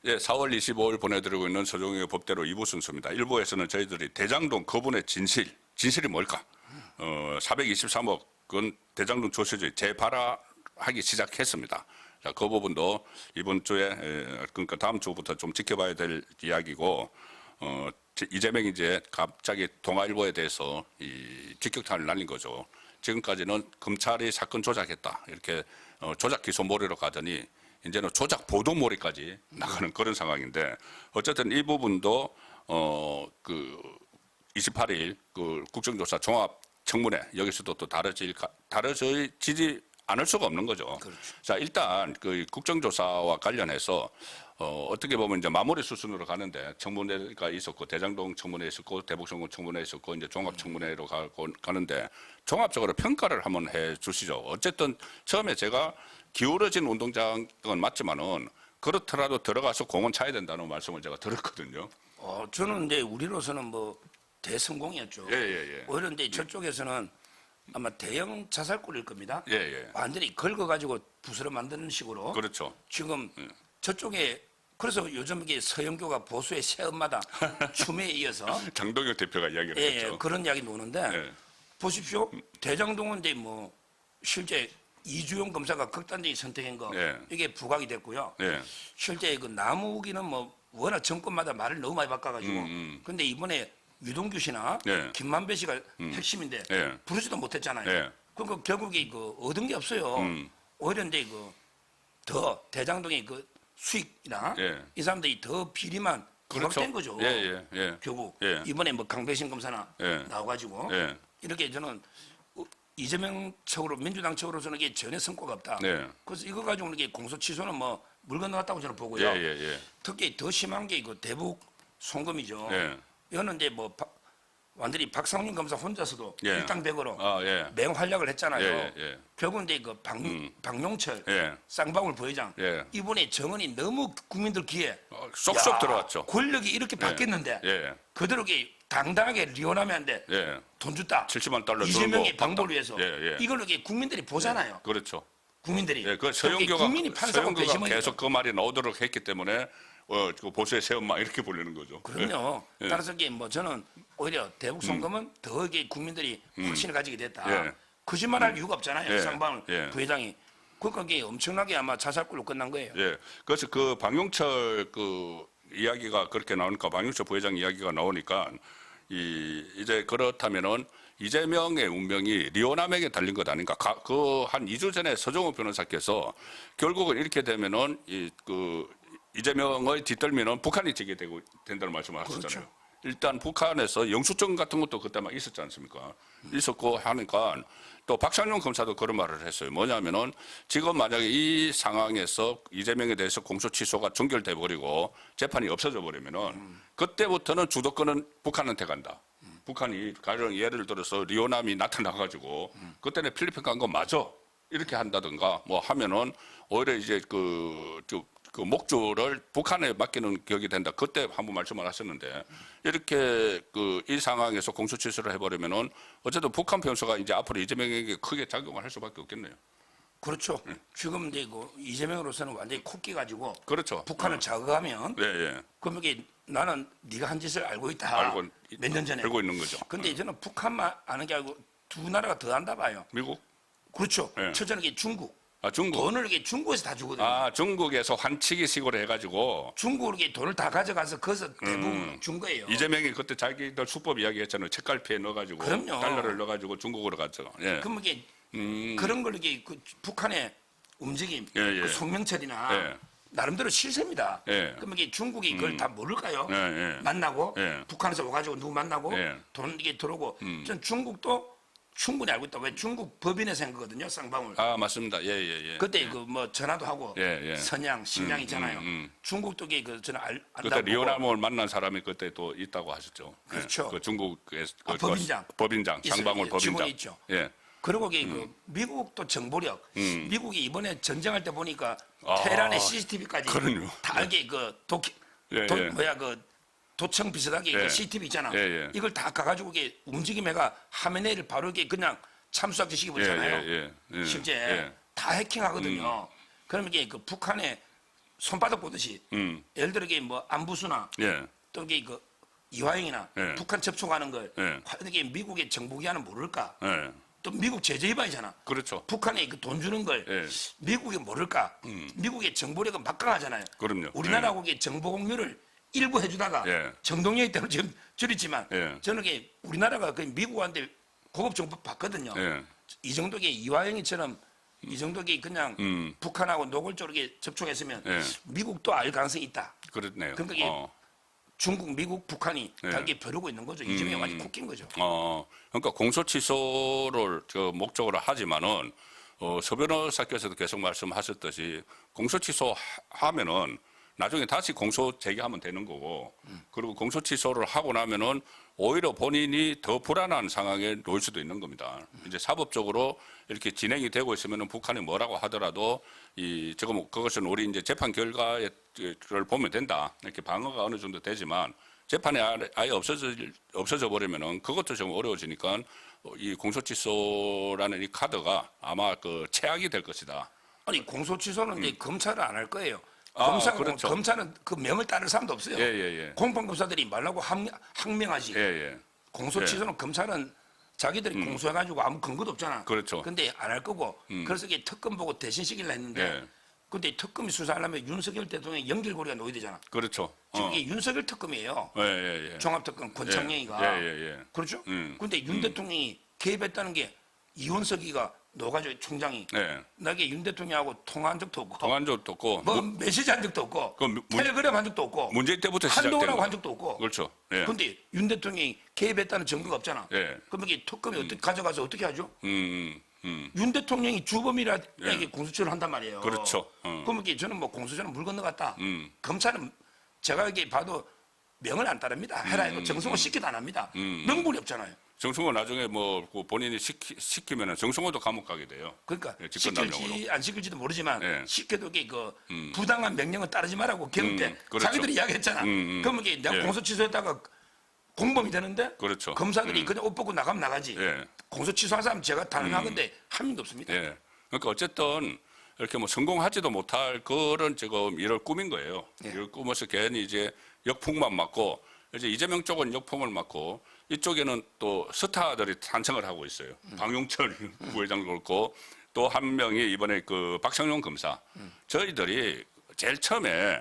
예, 4월 25일 보내드리고 있는 서종의 법대로 2부 순서입니다. 1부에서는 저희들이 대장동 거분의 진실이 뭘까? 423억은 대장동 조세제 재발화하기 시작했습니다. 자, 그 부분도 이번 주에, 그러니까 다음 주부터 좀 지켜봐야 될 이야기고, 이재명이 이제 갑자기 동아일보에 대해서 이 직격탄을 날린 거죠. 지금까지는 검찰이 사건 조작했다. 이렇게 조작 기소몰이로 가더니 이제는 조작 보도몰이까지 나가는 그런 상황인데 어쨌든 이 부분도 28일 그 국정조사 종합청문회 여기서도 또 다뤄지지 않을 수가 없는 거죠. 그렇죠. 자, 일단 그 국정조사와 관련해서 어떻게 보면 이제 마무리 수순으로 가는데 청문회가 있었고 대장동 청문회 있었고 대북송금 청문회 있었고 이제 종합청문회로 가는데 종합적으로 평가를 한번 해 주시죠. 어쨌든 처음에 제가 기울어진 운동장은 맞지만은 그렇더라도 들어가서 공은 차야 된다는 말씀을 제가 들었거든요. 저는 이제 우리로서는 뭐 대성공이었죠. 예. 오히려 이제 저쪽에서는 아마 대형 자살골일 겁니다. 예. 완전히 긁어가지고 부스러 만드는 식으로. 그렇죠. 지금 저쪽에 그래서 요즘 이게 서영교가 보수의 새엄마다 춤에 이어서 장동혁 대표가 이야기를 했죠. 그런 이야기 노는데 보십시오. 대장동은 이제 뭐 실제 이주용 검사가 극단적인 선택한 거 이게 부각이 됐고요. 실제 그 남욱이는 뭐 워낙 정권마다 말을 너무 많이 바꿔가지고 근데 이번에 유동규 씨나 김만배 씨가 핵심인데 부르지도 못했잖아요. 그러니까 결국에 그 얻은 게 없어요. 오히려 이제 그 더 대장동의 그 수익이나 이 사람들이 더 비리만 부각된 거죠. 결국 이번에 뭐 강배신 검사나 나와가지고 이렇게 저는 이재명 측으로 민주당 측으로서는 이게 전혀 성과가 없다. 그래서 이거 가지고는 이게 공소 취소는 뭐 물 건너갔다고 저는 보고요. 특히 더 심한 게 이거 대북 송금이죠. 이거는 이제 뭐 완전히 박상윤 검사 혼자서도 일당백으로 맹활약을 했잖아요. 결국은 이제 그 박용철 쌍방울 부회장 이번에 정언이 너무 국민들 귀에 쏙쏙 들어왔죠. 권력이 이렇게 바뀌었는데 그대로 당당하게 리원하면 안 돼. 돈 줬다. 70만 달러 이재명의 방법을 위해서. 이걸 이렇게 국민들이 보잖아요. 그렇죠. 국민들이. 그 서영교가 계속 그 말이 나오도록 했기 때문에 그 보수의 새엄마 이렇게 부르는 거죠. 그럼요. 따라서 뭐 저는 오히려 대북 송금은 더 이게 국민들이 확신을 가지게 됐다. 거짓말할 이유가 없잖아요. 쌍방울 부회장이. 그러니까 이게 엄청나게 아마 자살골로 끝난 거예요. 그래서 그 방용철 그 이야기가 그렇게 나오니까 방용철 부회장 이야기가 나오니까 이제 그렇다면은 이재명의 운명이 리오남에게 달린 것 아닌가? 그 한 2주 전에 서정호 변호사께서 결국은 이렇게 되면은 이재명의 뒷덜미는 북한이 지게 된다는 말씀을 하셨잖아요. 그렇죠. 일단 북한에서 영수증 같은 것도 그때 막 있었지 않습니까? 있었고 하니까 또 박상용 검사도 그런 말을 했어요. 뭐냐면은 지금 만약에 이 상황에서 이재명에 대해서 공소 취소가 종결돼 버리고 재판이 없어져 버리면은 그때부터는 주도권은 북한한테 간다. 북한이 가령 예를 들어서 리오남이 나타나가지고 그때는 필리핀 간 거 맞아 이렇게 한다든가 뭐 하면은 오히려 이제 그 목줄을 북한에 맡기는 격이 된다. 그때 한번 말씀을 하셨는데 이렇게 이 상황에서 공소 취소를 해버리면은 어쨌든 북한 변수가 이제 앞으로 이재명에게 크게 작용을 할 수밖에 없겠네요. 그렇죠. 지금 이제 이재명으로서는 완전히 콕기 가지고 그렇죠. 북한을 자극하면 그럼 이게 나는 네가 한 짓을 알고 있다. 몇 년 전에. 알고 있는 거죠. 근데 저는 북한만 아는 게 아니고 두 나라가 더 한다 봐요. 미국? 그렇죠. 첫째는 이게 중국. 중국. 돈을 이게 중국에서 다 주거든요. 중국에서 환치기식으로 해가지고. 중국으로 이게 돈을 다 가져가서 거기서 대부분 준 거예요. 이재명이 그때 자기들 수법 이야기했잖아요. 책갈피에 넣어가지고. 그럼요. 달러를 넣어가지고 중국으로 갔죠. 그럼 이게 그런 걸 이게 북한의 움직임, 그 송명철이나 나름대로 실세입니다. 그럼 이게 중국이 그걸 다 모를까요? 만나고 북한에서 와가지고 누구 만나고 돈 이게 들어오고 전 중국도 충분히 알고 있다. 왜 중국 법인에서 한 거거든요, 쌍방울. 맞습니다. 그때 그 뭐 전화도 하고 선양, 신양 있잖아요. 중국도 저는 안다고. 그때 리오남을 만난 사람이 그때 또 있다고 하셨죠. 그렇죠. 그 중국의 법인장, 쌍방울 법인장. 지문에 있죠. 그리고 미국도 정보력. 미국이 이번에 전쟁할 때 보니까 테헤란의 CCTV까지 다 알게 도청 비슷하게 CCTV 있잖아. 이걸 다 가가지고 움직임해가 화면을 바로 이게 그냥 참수학적 시켜버리잖아요. 실제 다 해킹하거든요. 그러면 이게 북한의 손바닥 보듯이 예를 들어 뭐 안부수나 예. 또 이게 그 이화영이나 예. 북한 접촉하는 걸 예. 이게 미국의 정보기관은 모를까? 예. 또 미국 제재 위반이잖아. 그렇죠. 북한에 그 돈 주는 걸 예. 미국이 모를까? 미국의 정보력은 막강하잖아요. 그럼요. 우리나라하고 이 정보 공유를 일부 해주다가 예. 정동영이 때문에 지금 줄였지만 예. 저는 이게 우리나라가 그 미국한테 고급 정보 받거든요. 예. 이 정도의 이화영이처럼 이 정도의 그냥 북한하고 노골적으로 이렇게 접촉했으면 예. 미국도 알 가능성이 있다. 그렇네요. 그러니까 이게 중국, 미국, 북한이 예. 다 이렇게 벼르고 있는 거죠. 이재명이 완전 콕낀 거죠. 그러니까 공소 취소를 목적으로 하지만은 서 변호사께서도 계속 말씀하셨듯이 공소 취소하면은 나중에 다시 공소 제기하면 되는 거고 그리고 공소 취소를 하고 나면은 오히려 본인이 더 불안한 상황에 놓일 수도 있는 겁니다. 이제 사법적으로 이렇게 진행이 되고 있으면은 북한이 뭐라고 하더라도 지금 그것은 우리 이제 재판 결과를 보면 된다. 이렇게 방어가 어느 정도 되지만 재판이 아예 없어져 버리면은 그것도 좀 어려워지니까 이 공소 취소라는 이 카드가 아마 그 최악이 될 것이다. 아니 공소 취소는 이제 검찰은 안 할 거예요. 그렇죠. 검찰은 그 명을 따를 사람도 없어요. 예. 공판검사들이 말라고 항명하지. 예. 공소 취소는 검찰은 자기들이 공소해가지고 아무 근거도 없잖아. 그렇죠. 근데 안 할 거고. 그래서 이게 특검 보고 대신 시키려 했는데. 예. 근데 특검이 수사하려면 윤석열 대통령의 연결고리가 놓여야 되잖아. 그렇죠. 지금 이게 윤석열 특검이에요. 예. 종합특검 권창영이가. 예. 그렇죠? 근데 윤 대통령이 개입했다는 게 이원석이가 노가족 총장이 예. 나게 윤 대통령하고 통화한 적도 없고 통한 적도 없고 뭐 메시지 한 적도 없고 그 텔레그램 한 적도 없고 문재인 때부터 시작된 한동훈하고 거. 한 적도 없고 그렇죠. 예. 근데 윤 대통령이 개입했다는 증거가 없잖아. 예. 그럼 이게 특검이 어떻게 가져가서 어떻게 하죠? 음. 윤 대통령이 주범이라 이게 공수처를 한단 말이에요. 그렇죠. 그럼 이게 저는 뭐 공수처는 물 건너갔다. 음. 검찰은 제가 이게 봐도 명을 안 따릅니다. 해라 이거 정성호 시키도 안 합니다. 명분이 없잖아요. 정승호 나중에 뭐 본인이 시키면은 정승호도 감옥 가게 돼요. 그러니까 예, 직권남용으로. 시킬지 안 시킬지도 모르지만 예. 시켜도 이게 그 부당한 명령은 따르지 말라고 경우 때 그렇죠. 자기들이 이야기했잖아. 그러면 이게 내가 예. 공소 취소했다가 공범이 되는데 그렇죠. 검사들이 그냥 옷 벗고 나가면 나가지. 예. 공소 취소한 사람 제가 단언하건데 한 명도 없습니다. 예. 그러니까 어쨌든 이렇게 뭐 성공하지도 못할 그런 지금 일을 꾸민 거예요. 예. 이걸 꾸며서 괜히 이제 역풍만 맞고 이제 이재명 쪽은 역풍을 맞고 이쪽에는 또 스타들이 탄생을 하고 있어요. 방용철 부회장도 그렇고 또 한 명이 이번에 그 박상용 검사. 저희들이 제일 처음에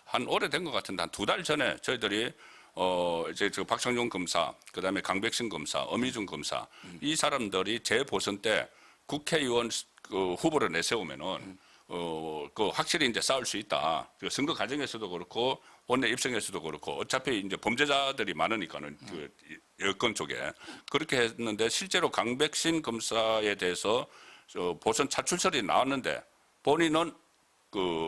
한 오래된 것 같은데 한 2달 전에 저희들이 이제 저 박상용 검사, 그다음에 강백신 검사, 엄희준 검사 이 사람들이 재보선 때 국회의원 그 후보를 내세우면은 그 확실히 이제 싸울 수 있다. 그 선거 과정에서도 그렇고 원내 입성에서도 그렇고 어차피 이제 범죄자들이 많으니까는 그 여권 쪽에 그렇게 했는데 실제로 강백신 검사에 대해서 보선 차출설이 나왔는데 본인은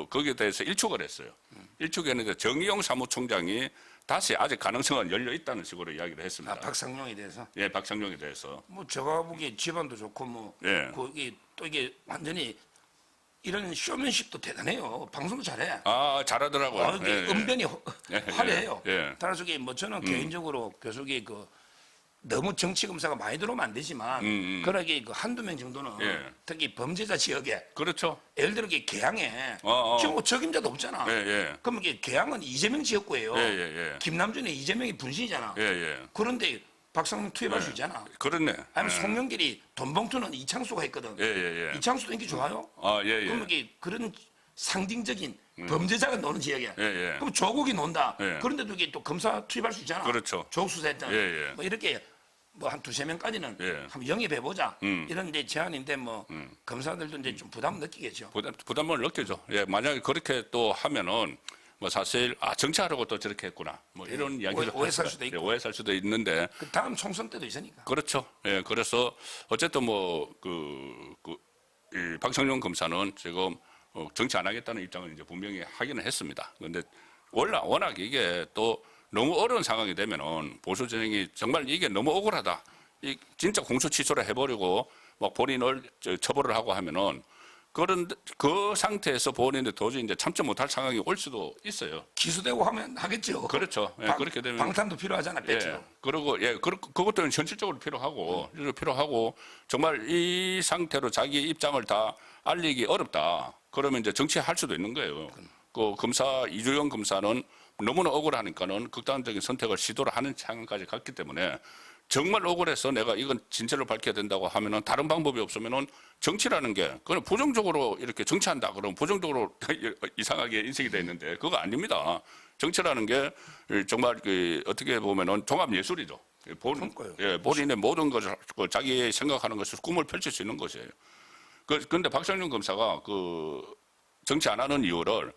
거기에 대해서 일축을 했어요. 일축했는데 정의용 사무총장이 다시 아직 가능성은 열려 있다는 식으로 이야기를 했습니다. 아, 박상용에 대해서. 예, 박상용에 대해서. 뭐 제가 보기에 집안도 좋고 뭐 예. 또 이게 완전히 이런 쇼맨십도 대단해요. 방송도 잘해. 잘하더라고요. 이게 예, 은변히 예. 화려해요. 예. 따라서 뭐 저는 개인적으로 교수기 너무 정치 검사가 많이 들어오면 안 되지만 그러게 한두 명 정도는 예. 특히 범죄자 지역에 그렇죠. 예를 들어 개항에 지금 뭐 적임자도 없잖아. 예. 그럼 이게 개항은 이재명 지역구예요. 예. 김남준의 이재명이 분신이잖아. 예. 그런데 박상용 투입할 수 있잖아. 그렇네. 아니면 송영길이 돈봉투는 이창수가 했거든. 예. 이창수도 인기 좋아요. 예. 그럼 이게 그런 상징적인 범죄자가 노는 지역이야. 예. 그럼 조국이 논다. 예. 그런데도 이게 또 검사 투입할 수 있잖아. 그렇죠. 조국 수사했던. 예. 뭐 이렇게 뭐 한 2~3명까지는 예. 한번 영입해보자. 이런 이제 제안인데 뭐 검사들도 이제 좀 부담 느끼겠죠. 부담을 느끼죠. 예, 만약에 그렇게 또 하면은 뭐 사실 정치하려고 또 저렇게 했구나. 뭐 이런 이야기를 오해 살 수도 있고. 오해 살 수도 있는데 그 다음 총선 때도 있으니까. 그렇죠. 예, 그래서 어쨌든 뭐 이 박상용 검사는 지금 정치 안 하겠다는 입장을 이제 분명히 하기는 했습니다. 그런데 워낙 이게 또 너무 어려운 상황이 되면은 보수 진영이 정말 이게 너무 억울하다. 진짜 공소 취소를 해버리고 막 본인을 처벌을 하고 하면은 그런 그 상태에서 본인이 도저히 이제 참지 못할 상황이 올 수도 있어요. 기소되고 하면 하겠죠. 그렇죠. 예, 그렇게 되면 방탄도 필요하잖아. 배치도. 예, 그리고 그것도 현실적으로 필요하고 정말 이 상태로 자기 입장을 다 알리기 어렵다. 그러면 이제 정치할 수도 있는 거예요. 그 검사 이주영 검사는 너무나 억울하니까는 극단적인 선택을 시도를 하는 상황까지 갔기 때문에 정말 억울해서 내가 이건 진실을 밝혀야 된다고 하면은 다른 방법이 없으면은 정치라는 게 그냥 부정적으로 이렇게 정치한다 그러면 부정적으로 이상하게 인식이 돼 있는데 그거 아닙니다. 정치라는 게 정말 그 어떻게 보면은 종합 예술이죠. 본인의 모든 것을 자기 생각하는 것을 꿈을 펼칠 수 있는 것이에요. 그런데 박상준 검사가 그 정치 안 하는 이유를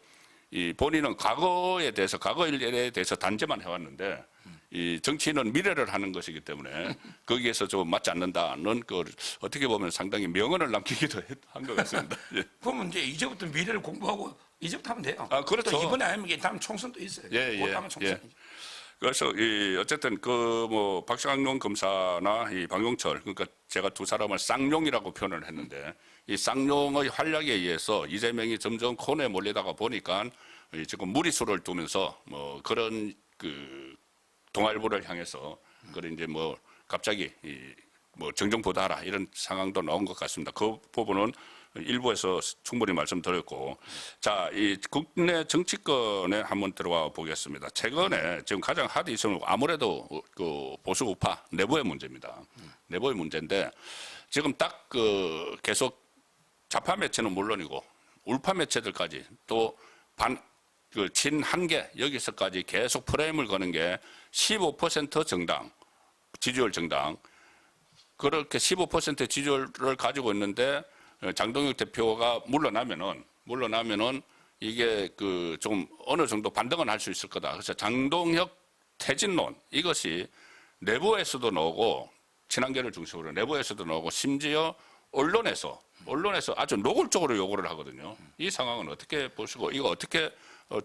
이 본인은 과거에 대해서 과거 일에 대해서 단죄만 해왔는데 이 정치인은 미래를 하는 것이기 때문에 거기에서 좀 맞지 않는다는 그 어떻게 보면 상당히 명언을 남기기도 한 것 같습니다. 예. 그러면 이제부터 미래를 공부하고 이제부터 하면 돼요. 아, 그렇죠. 또 이번에 아니면 이게 다음 총선도 있어요. 예. 다음은 총선이죠. 그래서 어쨌든 그 뭐 박상용 검사나 이 박용철 그러니까 제가 두 사람을 쌍용이라고 표현을 했는데 이 쌍용의 활약에 의해서 이재명이 점점 코너에 몰리다가 보니까 지금 무리수를 두면서 뭐 그런 그 동아일보를 향해서 그런 이제 뭐 갑자기 뭐 정정보도하라 이런 상황도 나온 것 같습니다. 그 부분은 일부에서 충분히 말씀드렸고, 자, 이 국내 정치권에 한번 들어가 보겠습니다. 최근에 지금 가장 핫 이슈는 아무래도 그 보수 우파 내부의 문제입니다. 내부의 문제인데 지금 딱 그 계속 좌파 매체는 물론이고 우파 매체들까지 또 그 친한계 여기서까지 계속 프레임을 거는 게 15% 정당 지지율 정당 그렇게 15% 지지율을 가지고 있는데 장동혁 대표가 물러나면은 이게 그 좀 어느 정도 반등은 할 수 있을 거다. 그래서 장동혁 퇴진론 이것이 내부에서도 나오고 친한계를 중심으로 내부에서도 나오고 심지어 언론에서 아주 노골적으로 요구를 하거든요. 이 상황은 어떻게 보시고 이거 어떻게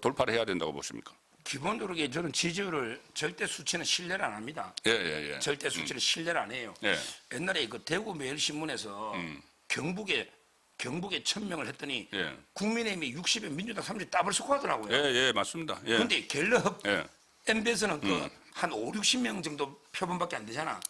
돌파를 해야 된다고 보십니까? 기본적으로 저는 지지율을 절대 수치는 신뢰를 안 합니다. 예. 절대 수치는 신뢰를 안 해요. 예. 옛날에 그 대구 매일신문에서 경북에 1000명을 했더니 예. 국민의힘이 60에 민주당 30 더블 스코어 하더라고요. 예, 맞습니다. 예. 그런데 갤럽 예. MBS는 한 5, 60명 정도 표본밖에 안 되잖아.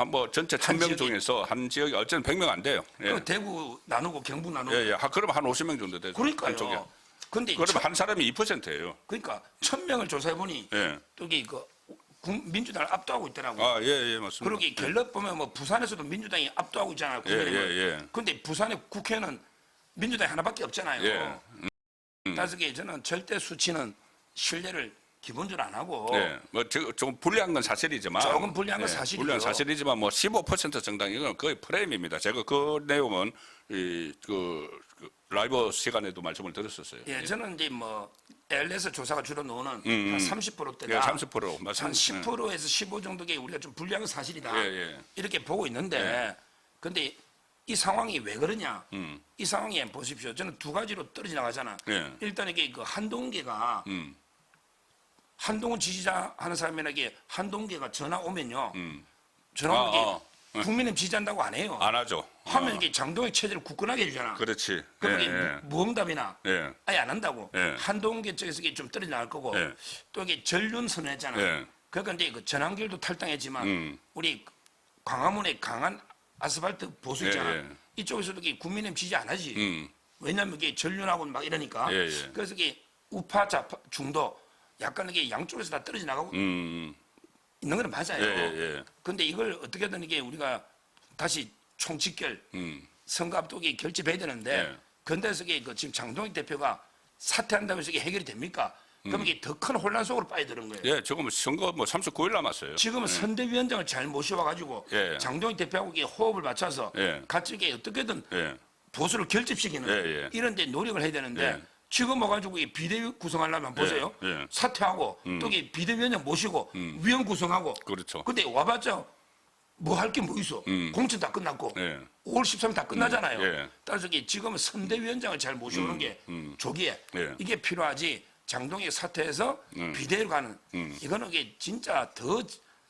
뭐 전체 1000명 중에서 한 지역에 어쨌든 100명 안 돼요. 예. 그 대구 나누고 경북 나누고. 예. 그러면 한 50명 정도 되죠. 그러니까요. 근데 그러면 한 사람이 2%예요. 그러니까 1000명을 조사해 보니 예. 여기 민주당을 압도하고 있더라고요. 아, 예, 맞습니다. 그러기 갤럽 보면 뭐 부산에서도 민주당이 압도하고 있잖아요. 예. 근데 부산의 국회는 민주당이 하나밖에 없잖아요. 예. 따라서 저는 절대 수치는 신뢰를 기본적으로 안 하고. 예. 뭐 좀 불리한 건 사실이지만 조금 불리한 건 사실이죠. 불리한 사실이지만 뭐 15% 정당 이건 거의 프레임입니다. 제가 그 내용은 그 라이브 시간에도 말씀을 드렸었어요. 예, 저는 이제 뭐 LS 조사가 주로 나오는 한 30%대다. 예, 30% 한 맞습니다. 10%에서 15 정도게 우리가 좀 불리한 건 사실이다. 예. 이렇게 보고 있는데, 근데 이 상황이 왜 그러냐? 이 상황에 보십시오. 저는 두 가지로 떨어져 나가잖아. 예. 일단 이게 그 한동계가 한동훈 지지자 하는 사람에게 한동계가 전화 오면요. 전화 오면 국민은 지지한다고 안 해요. 안 하죠. 하면 이게 장동혁 체제를 굳건하게 해주잖아. 그렇지. 그럼 이게 무응답이나 예. 아예 안 한다고. 예. 한동계 쪽에서 이게 좀 떨어져 나갈 거고 예. 또 이게 전륜 선언했잖아. 예. 그러니까 이제 그 전환길도 탈당했지만 우리 광화문에 강한 아스팔트 보수 있잖아. 예. 이쪽에서도 이게 국민의힘 지지 안 하지. 왜냐하면 이게 전륜하고 막 이러니까. 예. 그래서 이게 우파 좌파 중도 약간 이게 양쪽에서 다 떨어져 나가고 있는 건 맞아요. 예. 근데 이걸 어떻게든 이게 우리가 다시 총직결 선거 앞두기 결집해야 되는데 예. 근데서 이게 지금 장동혁 대표가 사퇴한다고 해서 이게 해결이 됩니까? 그럼 이게 더 큰 혼란 속으로 빠져드는 거예요. 예, 지금 선거 뭐 39일 남았어요. 지금은 선대위원장을 잘 모셔와가지고 예. 장동혁 대표하고 이게 호흡을 맞춰서 예. 같이 이게 어떻게든 예. 보수를 결집시키는 예. 이런 데 노력을 해야 되는데 예. 지금 와가지고 이 비대위 구성하려면 보세요. 예. 사퇴하고 또 이 비대위원장 모시고 위원 구성하고 그렇죠. 근데 와봤자 뭐 할 게 뭐 있어. 공천 다 끝났고 예. 5월 13일 다 끝나잖아요. 예. 따라서 이게 지금은 선대위원장을 잘 모셔오는 게 조기에 예. 이게 필요하지. 장동혁 사퇴해서 비대위로 가는 이거는 이게 진짜 더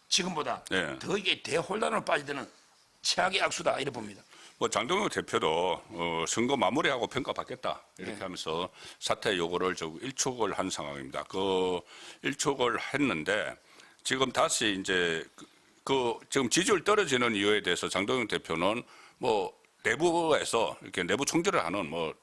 지금보다 예. 더 이게 대혼란으로 빠지는 최악의 악수다 이렇게 봅니다. 뭐 장동혁 대표도 선거 마무리하고 평가받겠다 이렇게 네. 하면서 사퇴 요구를 일촉을 한 상황입니다. 그 일촉을 했는데 지금 다시 이제 지금 지지율 떨어지는 이유에 대해서 장동혁 대표는 뭐 내부에서 이렇게 내부 총질을 하는 뭐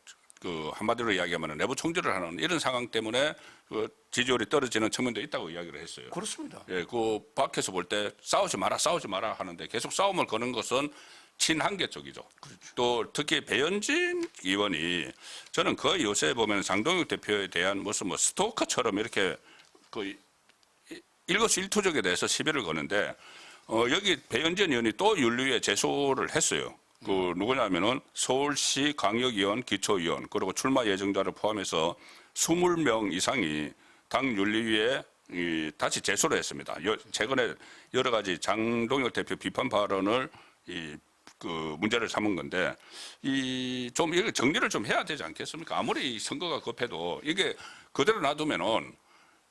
그 한마디로 이야기하면 내부 총질을 하는 이런 상황 때문에 그 지지율이 떨어지는 측면도 있다고 이야기를 했어요. 그렇습니다. 예, 그 밖에서 볼 때 싸우지 마라 하는데 계속 싸움을 거는 것은 친한계 쪽이죠. 그렇죠. 또 특히 배현진 의원이 저는 거의 요새 보면 장동혁 대표에 대한 무슨 뭐 스토커처럼 이렇게 그 일거수일투족에 대해서 시비를 거는데 여기 배현진 의원이 또 윤리위에 제소를 했어요. 그 누구냐면은 서울시 광역위원, 기초위원 그리고 출마 예정자를 포함해서 20명 이상이 당 윤리위에 다시 제소를 했습니다. 최근에 여러 가지 장동혁 대표 비판 발언을 그 문제를 삼은 건데 좀 이거 정리를 좀 해야 되지 않겠습니까? 아무리 선거가 급해도 이게 그대로 놔두면은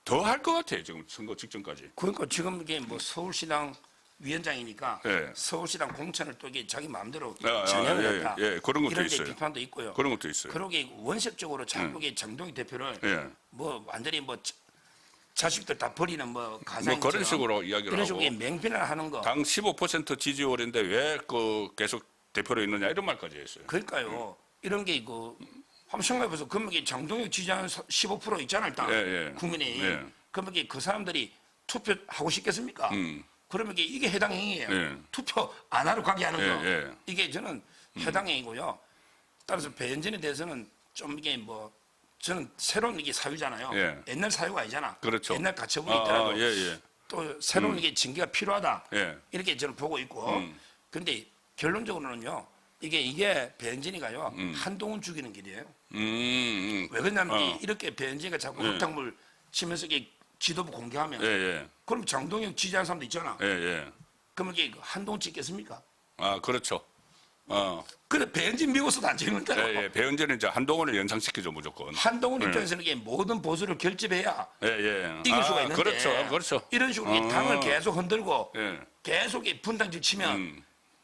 더 할 것 같아요. 지금 선거 직전까지. 그러니까 지금 이게 뭐 서울시당 위원장이니까 예. 서울시당 공천을 또 이게 자기 마음대로 예, 정해을 했다. 예, 그런 것도 이런 이제 있어요. 비판도 있고요. 그런 것도 있어요. 그러게 원색적으로 자꾸 장동희 대표를 예. 뭐 완전히 뭐 자식들 다 버리는 뭐 가상 뭐 그런 식으로 이야기를 이런 하고 식으로 맹비난을 하는 거. 당 15% 지지율인데 왜 그 계속 대표로 있느냐 이런 말까지 했어요. 그러니까요. 이런 게 이거 한번 생각해보세요. 그러면 이게 장동혁 지지하는 15% 있잖아요, 일단 예, 예. 국민이. 예. 그러면 이게 그 사람들이 투표하고 싶겠습니까? 그러면 이게 해당 행위예요. 예. 투표 안 하러 가게 하는 거. 예. 이게 저는 해당 행위고요. 따라서 배현진에 대해서는 좀 이게 뭐 저는 새로운 이게 사유잖아요. 예. 옛날 사유가 아니잖아. 그렇죠. 옛날 가처분이 있더라도 예. 또 새로운 이게 징계가 필요하다. 예. 이렇게 저는 보고 있고. 그런데 결론적으로는요. 이게 배현진이가요. 한동훈 죽이는 길이에요. 왜 그러냐면 이렇게 배현진이가 자꾸 흙탕물 치면서 이게 지도부 공개하면 예. 그럼 장동혁 지지하는 사람도 있잖아. 예. 그러면 이게 한동훈 찍겠습니까? 아, 그렇죠. 근데 배현진 미워서도 안 찍는다고. 예. 배현진은 이제 한동훈을 연상시키죠, 무조건. 한동훈 입장에서는 이게 모든 보수를 결집해야 예. 이길 수가 있는데 그렇죠. 이런 식으로 이게 당을 계속 흔들고 예. 계속 이 분당질 치면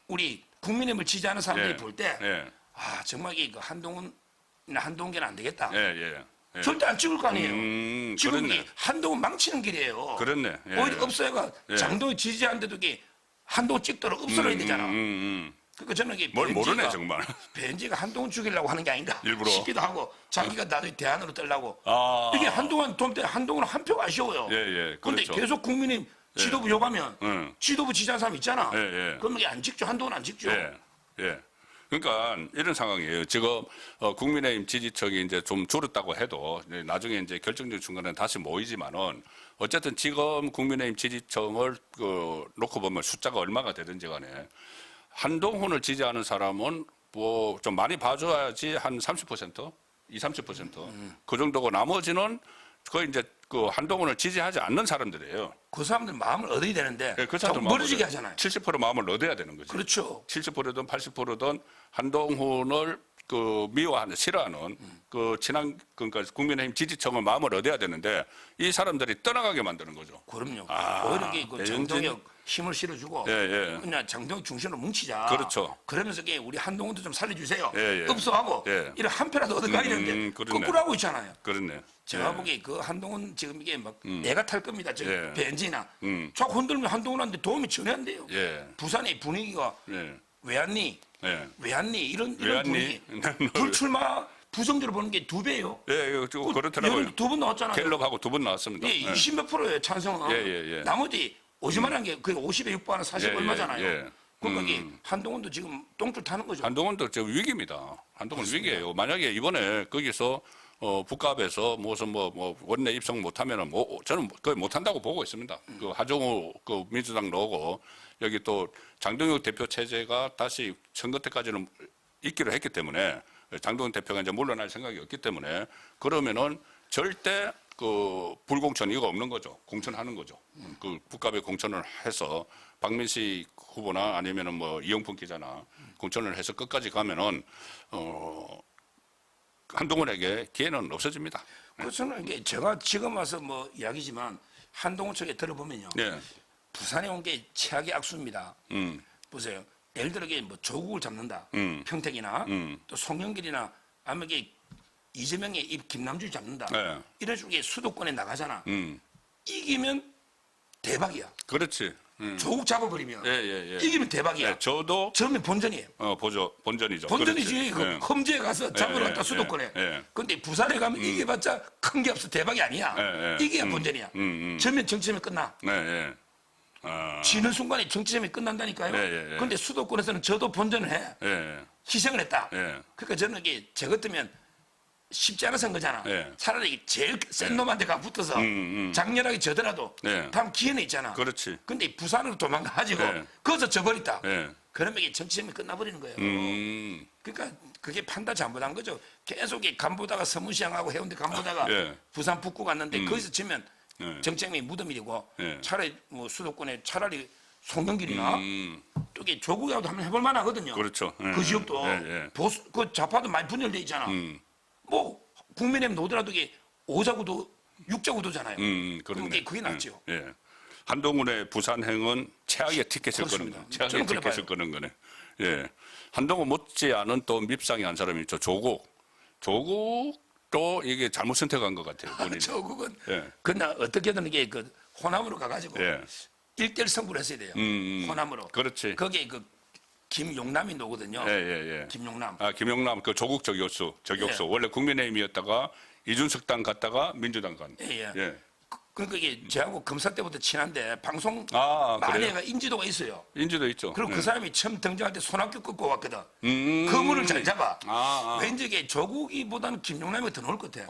우리 국민의힘을 지지하는 사람들이 예. 볼 때 예. 정말 이게 한동훈계는 안 되겠다. 예. 절대 안 찍을 거 아니에요. 지금 그렇네. 이게 한동훈 망치는 길이에요. 그렇네. 예. 오히려 없어야가 예. 장동훈 지지하는데도 이게 한동훈 찍도록 없어야 되잖아. 그러니까 저는 이게 뭘 모르네, 정말. 벤지가 한동훈 죽이려고 하는 게 아닌가 일부러. 싶기도 하고 자기가 나중에 대안으로 떨려고 이게 한동훈 한 표가 아쉬워요. 예. 그런데 그렇죠. 계속 국민이 지도부 요구하면 지도부 지지하는 사람 있잖아. 예. 그러면 이게 안 찍죠. 한동훈 안 찍죠. 예. 그러니까 이런 상황이에요. 지금 국민의힘 지지층이 이제 좀 줄었다고 해도 나중에 이제 결정적 중간에 다시 모이지만은 어쨌든 지금 국민의힘 지지층을 놓고 보면 숫자가 얼마가 되든지 간에 한동훈을 지지하는 사람은 뭐 좀 많이 봐줘야지 한 30%, 30%. 그 정도고 나머지는 거의 이제 그 한동훈을 지지하지 않는 사람들이에요. 그 사람들 마음을 얻어야 되는데 그 자꾸 사람들 멀어지게 하잖아요. 70% 마음을 얻어야 되는 거죠. 그렇죠. 70%든 80%든 한동훈을 미워하는 싫어하는 그러니까 국민의힘 지지층을 마음을 얻어야 되는데 이 사람들이 떠나가게 만드는 거죠. 그럼요. 오히려 이게 장동혁 힘을 실어주고 그냥 장동혁 중심으로 뭉치자. 그렇죠. 그러면서 이게 우리 한동훈도 좀 살려주세요. 예. 읍소하고 이런 한 표라도 얻어가야 되는데 그렇네. 거꾸로 하고 있잖아요. 그렇네. 제가 보기에 그 한동훈 지금 이게 막 애가 탈 겁니다. 저 벤지나 자꾸 흔들면 한동훈한테 도움이 전혀 안 돼요. 부산의 분위기가 왜 왔니? 왜 왔니? 이런 분위기. 불출마 부정대로 보는 게 2배예요. 그렇더라고요. 2번 나왔잖아요. 갤럽하고 2번 나왔습니다. 20몇 프로예요 찬성은. 나머지 오지만한 게 그게 50에 육박하는 40 얼마잖아요. 그러니까 이게 한동훈도 지금 똥줄 타는 거죠. 한동훈도 지금 위기입니다. 한동훈 위기예요. 만약에 이번에 거기서 북갑에서 무슨 원내 입성 못하면은 저는 거의 못한다고 보고 있습니다. 그 하정우 민주당 넣고 여기 또 장동혁 대표 체제가 다시 선거 때까지는 있기로 했기 때문에 장동혁 대표가 이제 물러날 생각이 없기 때문에 그러면은 절대 불공천 이거 없는 거죠. 공천하는 거죠. 그 북갑에 공천을 해서 박민식 후보나 아니면은 이영풍 기자나 공천을 해서 끝까지 가면은 한동훈에게 기회는 없어집니다. 그래서는 이게 제가 지금 와서 이야기지만 한동훈 측에 들어보면요. 부산에 온 게 최악의 악수입니다. 보세요. 예를 들어 이게 조국을 잡는다. 평택이나 또 송영길이나 아니면 이게 이재명의 입 김남주 잡는다. 이런 식으로 수도권에 나가잖아. 이기면 대박이야. 그렇지. 조국 잡아버리면 예. 이기면 대박이야. 예, 저도 처음에 본전이에요. 본전이죠. 본전이지. 그렇지. 그 예. 험지에 가서 잡으러 갔다 예, 수도권에. 예. 근데 부산에 가면 이겨봤자 큰 게 없어. 대박이 아니야. 이게야 본전이야. 전면 정치점이 끝나. 네. 지는 순간에 정치점이 끝난다니까요. 예. 근데 수도권에서는 저도 본전을 해. 예. 희생을 했다. 예. 그러니까 저는 이게 저 같으면 쉽지 않은 선거잖아. 예. 차라리 제일 센 놈한테 가 붙어서 장렬하게 저더라도 예. 다음 기회는 있잖아. 그렇지. 근데 부산으로 도망가가지고 예. 거기서 져버렸다. 예. 그러면 이게 정치점이 끝나버리는 거예요. 그러니까 그게 판단 잘못한 거죠. 계속 이 간보다가 서문시장하고 해운대 간보다가 예. 부산 북구 갔는데 거기서 치면 예. 정치점이 무덤이 되고 예. 차라리 뭐 수도권에 차라리 송영길이나 또 이게 조국이라도 한번 해볼 만하거든요. 그렇죠. 예. 그 지역도 예. 보수 그 좌파도 많이 분열돼 있잖아. 뭐 국민의힘 오더라도 이게 5자구도 6자구도잖아요. 그럼 그러네. 그게 낫죠. 예. 한동훈의 부산행은 최악의 티켓을 끄는 그렇습니다. 거. 최악의 저는 그래 티켓을 봐요. 끄는 거네. 예. 한동훈 못지않은 또 밉상이 한 사람이 있죠. 조국도 이게 잘못 선택한 것 같아요. 본인이. 조국은 예. 그러나 어떻게든 이게 그 호남으로 가가지고 예. 1대1 승부를 했어야 돼요. 호남으로. 그렇지. 거기에 그 김용남이 나오거든요. 예. 김용남. 김용남 그 조국 저격수. 예. 원래 국민의힘이었다가 이준석 당 갔다가 민주당 간. 예. 그러니까 이게 저하고 검사 때부터 친한데 방송 아, 많이 그래요? 해가 인지도가 있어요. 인지도 있죠. 그리고 예. 그 사람이 처음 등장할 때 손학규 끊고 왔거든. 그물을 잘 잡아. 왠지 이게 조국이보다는 김용남이 더 나을 것 같아요.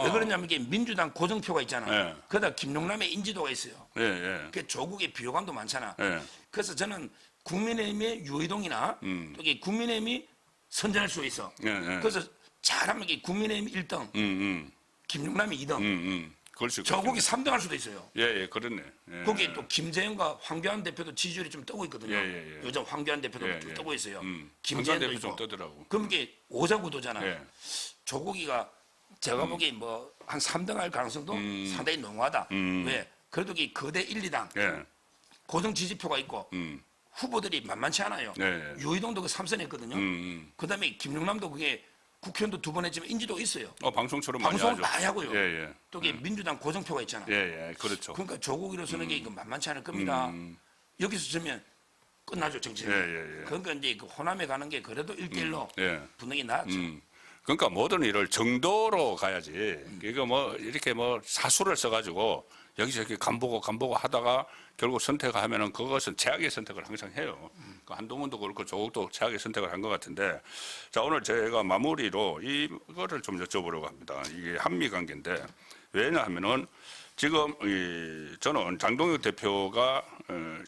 왜 그러냐면 이게 민주당 고정표가 있잖아요. 예. 그러다 김용남의 인지도가 있어요. 예. 그 조국의 비호감도 많잖아. 예. 그래서 저는 국민의힘의 유이동이나 또 이게 국민의힘이 선전할 수 있어. 예. 그래서 잘하면 이게 국민의힘 1등, 김용남이 2등, 그럴 수 조국이 3등 할 수도 있어요. 예, 그렇네. 예. 거기에 또 김재현과 황교안 대표도 지지율이 좀 뜨고 있거든요. 예. 요즘 황교안 대표도 예. 뜨고 있어요. 황교안 김재현도 대표 좀 있고. 뜨더라고. 그럼 이게 오자구도잖아요. 예. 조국이가 제가 보기에 뭐 한 3등 할 가능성도 상당히 농후하다. 왜? 그래도 이 거대 1, 2당 예. 고정 지지표가 있고 후보들이 만만치 않아요. 예. 유이동도 그 3선 했거든요. 그다음에 김용남도 그게 국회의원도 2번 했지만 인지도가 있어요. 방송처럼 많이 방송을 하죠. 많이 하고요. 예. 또 이게 민주당 고정표가 있잖아요. 예. 그렇죠. 그러니까 조국이로서는 이게 이거 만만치 않을 겁니다. 여기서 지면 끝나죠 정치는. 예. 그러니까 이제 그 호남에 가는 게 그래도 1대1로 예. 붙는 게 낫죠. 그러니까 모든 일을 정도로 가야지. 이거 뭐 이렇게 뭐 사수를 써가지고 여기저기 간보고 하다가 결국 선택하면은 그것은 최악의 선택을 항상 해요. 그 한동훈도 그렇고 조국도 최악의 선택을 한 것 같은데, 자 오늘 제가 마무리로 이거를 좀 여쭤보려고 합니다. 이게 한미 관계인데 왜냐하면은 지금 저는 장동혁 대표가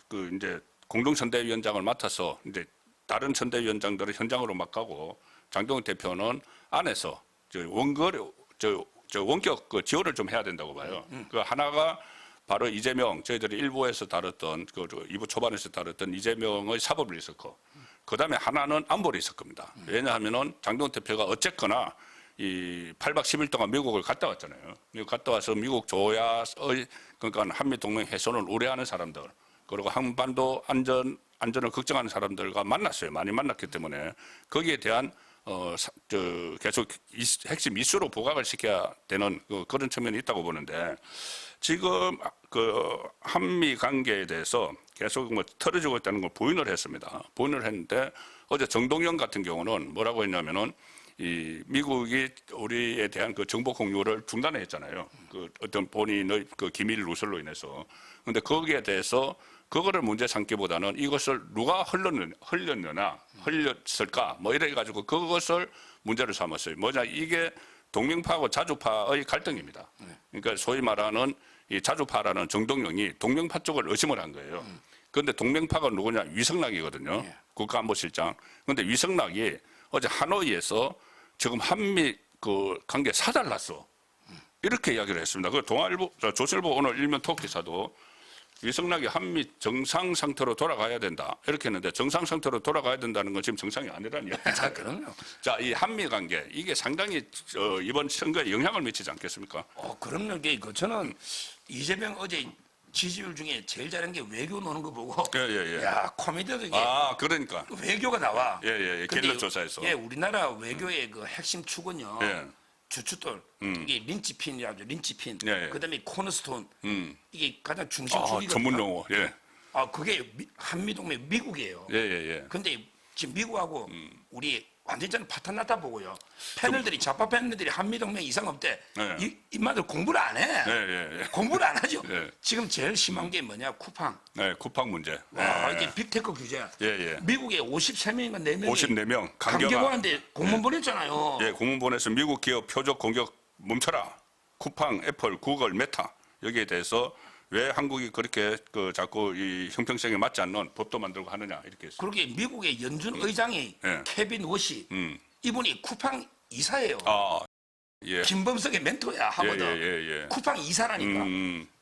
그 이제 공동선대위원장을 맡아서 이제 다른 선대위원장들을 현장으로 막 가고 장동혁 대표는 안에서 원격 그 지원을 좀 해야 된다고 봐요. 그 하나가 바로 이재명 저희들이 일부에서 다뤘던 그 2부 초반에서 다뤘던 이재명의 사법 리스크. 그다음에 하나는 안보 리스크입니다. 왜냐하면은 장동혁 대표가 어쨌거나 이 8박 10일 동안 미국을 갔다 왔잖아요. 미국 갔다 와서 미국 조야의 그러니까 한미 동맹 훼손을 우려하는 사람들 그리고 한반도 안전을 걱정하는 사람들과 만났어요. 많이 만났기 때문에 거기에 대한 계속 핵심 이슈로 부각을 시켜야 되는 그런 측면이 있다고 보는데 지금 그 한미 관계에 대해서 계속 뭐 틀어지고 있다는 걸 부인을 했습니다. 부인을 했는데 어제 정동영 같은 경우는 뭐라고 했냐면은 이 미국이 우리에 대한 그 정보 공유를 중단했잖아요. 그 어떤 본인의 그 기밀 누설로 인해서. 근데 거기에 대해서 그거를 문제 삼기보다는 이것을 누가 흘렸을까 뭐 이래 가지고 그것을 문제를 삼았어요. 뭐냐 이게 동명파하고 자주파의 갈등입니다. 그러니까 소위 말하는 이 자주파라는 정동영이 동명파 쪽을 의심을 한 거예요. 그런데 동명파가 누구냐 위성락이거든요. 국가안보실장. 그런데 위성락이 어제 하노이에서 지금 한미 그 관계 사달났어. 이렇게 이야기를 했습니다. 그 동아일보, 조선일보 오늘 일면 톡 기사도 위성락이 한미 정상 상태로 돌아가야 된다. 이렇게 했는데 정상 상태로 돌아가야 된다는 건 지금 정상이 아니라는 이야기죠. 그럼요. 자, 이 한미 관계 이게 상당히 이번 선거에 영향을 미치지 않겠습니까? 그럼요. 저는 이재명 어제 지지율 중에 제일 잘한 게 외교 노는 거 보고 예. 야 코미디도 이게 그러니까. 외교가 나와. 예. 근데 갤럽 조사에서. 예, 우리나라 외교의 그 핵심 축은요. 예. 주춧돌 이게 린치핀이라죠. 린치핀. 예. 그다음에 코너스톤. 이게 가장 중심 축이거든요. 전문 용어. 예. 그게 한미동맹 미국이에요. 예, 예, 예. 근데 지금 미국하고 우리 완전히 저는 파탄 났다 보고요. 패널들이 좌파 패널들이 한미동맹 이상 없대. 네. 이마들 공부를 안 해. 예, 예, 예. 공부를 안 하죠. 예. 지금 제일 심한 게 뭐냐? 쿠팡. 네, 쿠팡 문제. 와, 예. 이게 빅테크 규제. 예, 예. 미국에 53명인가 4명이 54명 강경화한데 공문 보냈잖아요. 예, 공문 보내서 미국 기업 표적 공격 멈춰라. 쿠팡, 애플, 구글, 메타 여기에 대해서 왜 한국이 그렇게 자꾸 이 형평성에 맞지 않는 법도 만들고 하느냐 이렇게 했어요. 그러게 미국의 연준 의장이 예. 케빈 워시 이분이 쿠팡 이사예요. 아, 예. 김범석의 멘토야 하거든. 예. 쿠팡 이사라니까.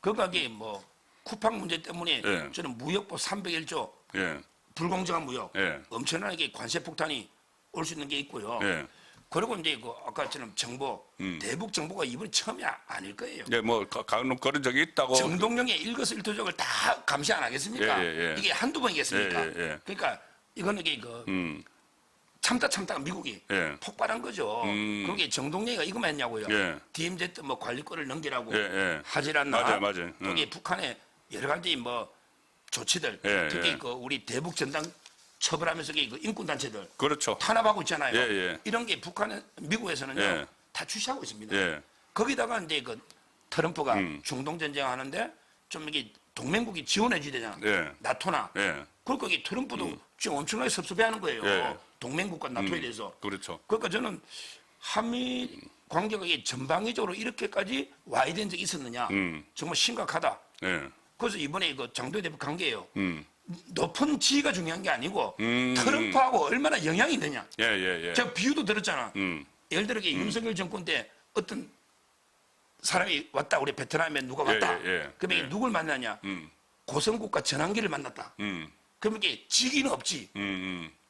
그러니까 이게 뭐 쿠팡 문제 때문에 예. 저는 무역법 301조 예. 불공정한 무역 예. 엄청나게 관세 폭탄이 올 수 있는 게 있고요. 예. 그리고 이제 그 아까처럼 정보 대북 정보가 이번이 처음이 아닐 거예요. 예, 뭐 간혹 그런 적이 있다고. 정동영의 일거수일투족을 다 감시 안 하겠습니까? 예. 이게 한두 번이겠습니까? 예. 그러니까 이거는 이게 참다가 미국이 예. 폭발한 거죠. 그게 정동영이가 이거만 했냐고요. 예. DMZ 뭐 관리권을 넘기라고 예. 하질 않나. 맞아요. 그게 북한의 여러 가지 뭐 조치들, 예, 특히 예. 그 우리 대북 전단 처벌하면서 그 인권 단체들 그렇죠. 탄압하고 있잖아요. 예. 이런 게 미국에서는요 예. 다 주시하고 있습니다. 예. 거기다가 이제 그 트럼프가 중동 전쟁 하는데 좀 이게 동맹국이 지원해 줘야 되잖아. 예. 나토나. 예. 그러니까 이 트럼프도 지금 엄청나게 섭섭해하는 거예요. 예. 동맹국과 나토에 대해서. 그렇죠. 그러니까 저는 한미 관계가 이게 전방위적으로 이렇게까지 와야 된 적이 있었느냐. 정말 심각하다. 예. 그래서 이번에 그 장도의 대북 관계예요. 높은 지위가 중요한 게 아니고 트럼프하고 얼마나 영향이 있느냐. 예. 제가 비유도 들었잖아. 예를 들어 윤석열 정권 때 어떤 사람이 왔다. 우리 베트남에 누가 왔다. 예. 그러면 이게 누굴 만나냐. 고성국과 전환기를 만났다. 그러면 이게 직위는 없지.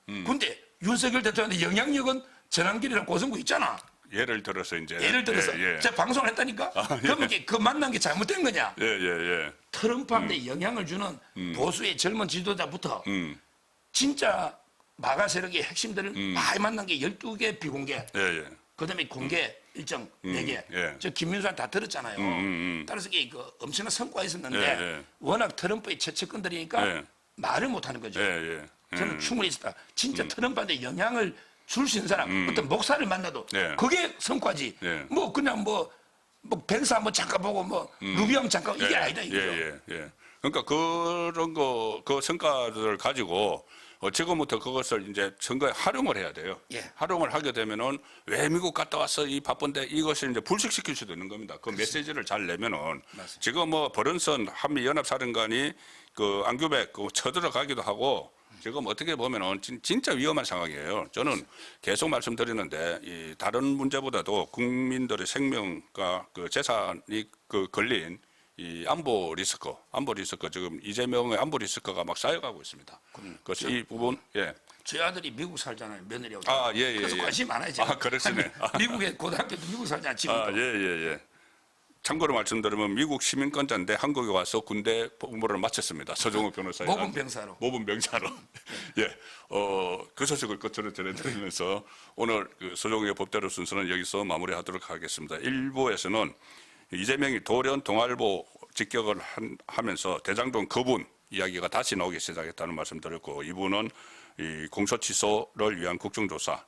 근데 윤석열 대통령의 영향력은 전환기랑 고성국 있잖아. 예를 들어서 이제. 예를 들어서 예. 제가 방송을 했다니까. 그러면 이게 그 만난 게 잘못된 거냐. 예. 트럼프한테 영향을 주는 보수의 젊은 지도자부터 진짜 마가 세력의 핵심들을 많이 만난 게 12개 비공개. 예. 그다음에 공개 일정 4개. 예. 저 김민수한테 다 들었잖아요. 따라서 이게 그 엄청난 성과가 있었는데 워낙 트럼프의 최측근들이니까 예. 말을 못하는 거죠. 예. 저는 충분히 있었다. 진짜 트럼프한테 영향을 줄 수 있는 사람, 어떤 목사를 만나도 예. 그게 성과지. 예. 뭐 그냥 뭐 벤스 한번 잠깐 보고 뭐 루비엄 잠깐 이게 아니다 이거죠. 예. 그러니까 그런 그 성과들을 가지고 지금부터 그것을 이제 선거에 활용을 해야 돼요. 예. 활용을 하게 되면은 왜 미국 갔다 왔어 이 바쁜데 이것을 이제 불식시킬 수도 있는 겁니다. 그 메시지를 잘 내면은 맞습니다. 지금 뭐 버른선 한미 연합사령관이 그 안규백 쳐들어가기도 하고 지금 어떻게 보면은 진짜 위험한 상황이에요. 저는 계속 말씀드리는데 이 다른 문제보다도 국민들의 생명과 그 재산이 그 걸린 이 안보 리스크 지금 이재명의 안보 리스크가 막 쌓여가고 있습니다. 그래서 이 부분 저희 아들이 미국 살잖아요. 며느리하고. 예. 그래서 관심이 많아요. 제가. 그러시네. 미국에 고등학교도 미국 살잖아요. 지금도. 예. 참고로 말씀드리면 미국 시민권자인데 한국에 와서 군대 복무를 마쳤습니다. 서종욱 변호사가. 모범병사로. 예. 그 소식을 끝으로 전해드리면서 오늘 그 서종욱의 법대로 순서는 여기서 마무리하도록 하겠습니다. 1부에서는 이재명이 돌연 동아일보 직격을 하면서 대장동 거분 이야기가 다시 나오기 시작했다는 말씀 드렸고 2부는 이 공소 취소를 위한 국정조사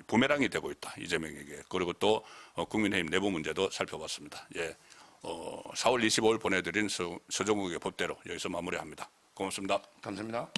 부메랑이 되고 있다 이재명에게. 그리고 또 국민의힘 내부 문제도 살펴봤습니다. 4월 25일 보내드린 서정욱의 법대로 여기서 마무리합니다. 고맙습니다. 감사합니다.